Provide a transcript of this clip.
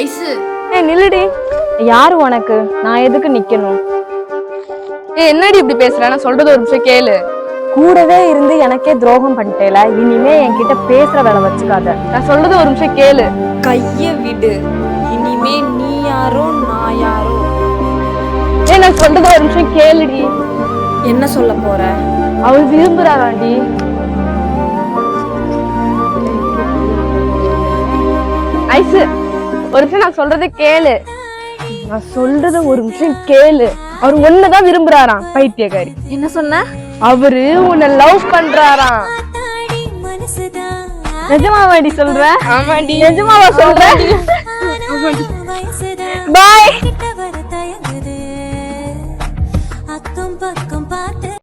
Ice. நில்லுடி. யாரு உனக்கு? நான் எதுக்கு நிக்கணும்? என்னடி இப்படி பேசுற? நான் சொல்றது ஒரு நிமிஷம் கேளு. கூடவே இருந்து எனக்கே துரோகம் பண்ணிட்டேல, இனிமே என்கிட்ட பேசுற வேலை வச்சுக்காத. நான் சொல்றது ஒரு நிமிஷம் கேளு. கைய விடு. இனிமே நீ யாரோ நான் யாரோ. நான் சொல்றது ஒரு நிமிஷம் கேளுடி. என்ன சொல்ல போற? அவர் விரும்புறாராண்டி. ஐசு, ஒரு நிமிஷம் நான் சொல்றதை கேளு. நான் சொல்றத ஒரு நிமிஷம் கேளு. அவர் ஒன்னதான் விரும்புறாராம், பைத்தியக்காரி. என்ன சொன்ன? அவரு உன்னை லவ் பண்றாராம். நிஜமாவாடி சொல்ற? ஆமாடி. நிஜமாவா சொல்ற? பாய். அக்கம் பக்கம்